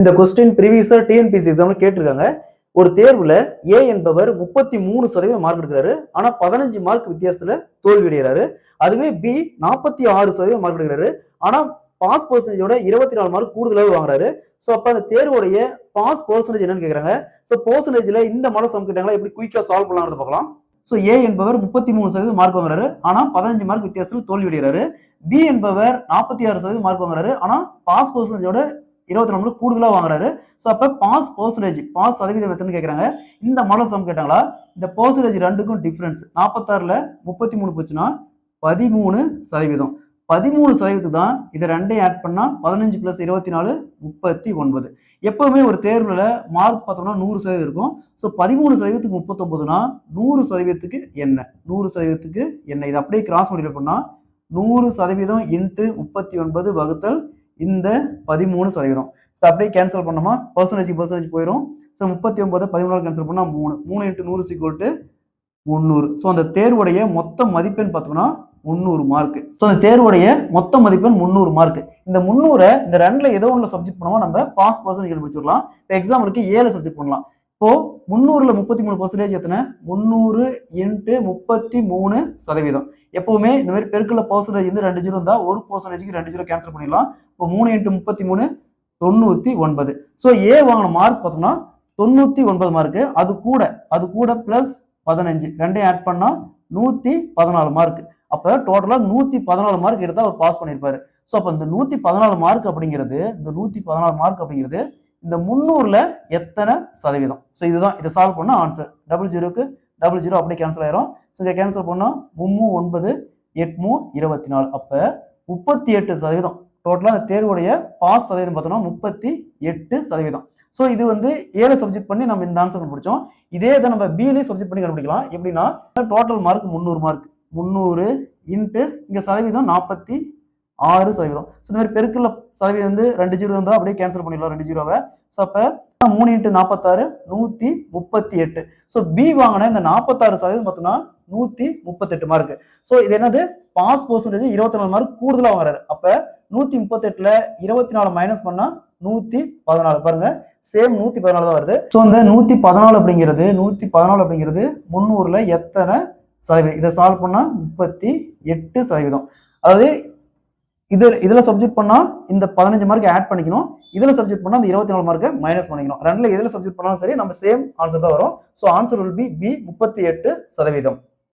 இந்த question ப்ரீவியஸா TNPSC எக்ஸாம்ல கேட்டிருக்காங்க. ஒரு தேர்வுல ஏ என்பவர் 33% மார்க் எடுக்கிறாரு. ஆனா 15 மார்க் வித்தியாசத்துல தோல்வி அடைகிறாரு. அதுவே பி 46% மார்க் எடுக்கிறாரு. ஆனா பாஸ் பெர்சன்டேஜோட 24 மார்க் கூடுதலாக வாங்குறாரு. சோ அப்ப அந்த தேர்வுடைய பாஸ் பெர்சன்டேஜ் என்னன்னு கேக்குறாங்க. சோ பெர்சன்டேஜ்ல இந்த மாடல் சம் கேட்டாங்களா எப்படி குயிக்கா சால்வ் பண்ணலாம்னு பார்க்கலாம். சோ ஏ என்பவர் 33% மார்க் வாங்குறாரு. ஆனா 15 மார்க் வித்தியாசத்துல தோல்வி அடைகிறாரு. பி என்பவர் 46% மார்க் வாங்குறாரு. ஆனா பாஸ் பெர்சன்டேஜோட 24 கூடுதலா வாங்குறாரு. சோ அப்ப பாஸ் பெர்சன்டேஜ் பாஸ் சதவீதம் எத்தனை கேக்குறாங்க. இந்த மாடல் சம் கேட்டாங்களா இந்த பெர்சன்டேஜ் ரெண்டுக்கும் டிஃபரன்ஸ் 46ல 33 போச்சுன்னா 13%. 13% தான் இதை ரெண்டையும் ஆட் பண்ணா 15 பிளஸ் 24 39. எப்பவுமே ஒரு தேர்வுல மார்க் பார்த்தோம்னா 100% இருக்கும். ஸோ 13%க்கு 39னா 100%க்கு என்ன 100%க்கு என்ன இதை அப்படியே கிராஸ் மல்டிப்ளை பண்ணா 100% இன்ட்டு 39 வகுத்தல் இந்த 13%. ஸோ அப்படியே கேன்சல் பண்ணோமா பெர்சன்டேஜ் போயிடும். ஸோ 39 13 கேன்சல் பண்ணா 3 இன்ட்டு 100 300. ஸோ அந்த தேர்வுடைய மொத்த மதிப்பெண் பார்த்தோம்னா 300 மார்க். ஸோ அந்த தேர்வுடைய மொத்த மதிப்பெண் 300 மார்க். இந்த 300 இந்த ரெண்டுல ஏதோ ஒன்று சப்ஜெக்ட் பண்ணுவோம் நம்ம பாஸ் பர்சன்டேஜ் கண்டுபிடிச்சிடலாம். இப்போ எக்ஸாம்பிளுக்கு 7 சப்ஜெக்ட் பண்ணலாம். இப்போ 300ல 33% எத்தனை 300 இன்ட்டு 33%. எப்பவுமே இந்த மாதிரி பெருக்கல பர்சன்டேஜ் வந்து 2 ஜீரோ இருந்தா ஒரு பர்சன்டேஜ்க்கு 2 ஜீரோ கேன்சல் பண்ணிடலாம். இப்போ 3 இன்ட்டு 33 99. ஸோ ஏ வாங்கின மார்க் பார்த்தோம்னா 99 மார்க். அது கூட பிளஸ் 15 ரெண்டையும் ஆட் பண்ணா 114 மார்க். அப்ப டோட்டலா 114 மார்க் எடுத்தா அவர் பாஸ் பண்ணிருப்பாரு. சோ அப்ப இந்த 114 மார்க் அப்படிங்கிறது இந்த 300ல எத்தனை சதவீதம். சோ இதுதான் இதை சால்வ் பண்ண ஆன்சர். 00க்கு 00 அப்படியே கேன்சல் ஆயிரும். ஸோ இதை கேன்சல் பண்ணா 3 9 8 24. அப்ப 38%. டோட்டலா அந்த தேர்வுடைய பாஸ் சதவீதம் பார்த்தோம்னா 38%. ஸோ இது வந்து ஏழு சப்ஜெக்ட் பண்ணி நம்ம இந்த ஆன்சர் கண்டுபிடிச்சோம். இதே இதை நம்ம பிஏலே சப்ஜெக்ட் பண்ணி கண்டுபிடிக்கலாம். எப்படின்னா டோட்டல் மார்க் 300 மார்க் 300 இன்ட்டு இங்க சதவீதம் 46%. ஸோ இந்த மாதிரி பெருக்கல சதவீதம் வந்து 2 ஜீரோ இருந்தால் அப்படியே கேன்சல் பண்ணிடலாம் 2 ஜீரோவை. ஸோ அப்போ 3 இன்ட்டு 46 138. ஸோ பி வாங்கின இந்த 46% பார்த்தோம்னா 138 மார்க். ஸோ இது என்னது பாஸ் பெர்சன்டேஜ் 24 மார்க் கூடுதலாக வாங்குறாரு. அப்ப 138ல 24 மைனஸ் பண்ணா 114. பாருங்க சேம் 114 தான் வருது. ஸோ இந்த 114 அப்படிங்கிறது 300ல எத்தனை சதவீதம். இதை சால்வ் பண்ணா 38%. அதாவது இதுல சப்ஜெக்ட் பண்ணா இந்த 15 மார்க் ஆட் பண்ணிக்கணும். இதுல சப்ஜெக்ட் பண்ணா இந்த 24 மார்க்கை மைனஸ் பண்ணிக்கணும். ரெண்டுல எதுல சப்ஜெக்ட் பண்ணாலும் சரி நம்ம சேம் ஆன்சர் தான் வரும். So answer will be 38%.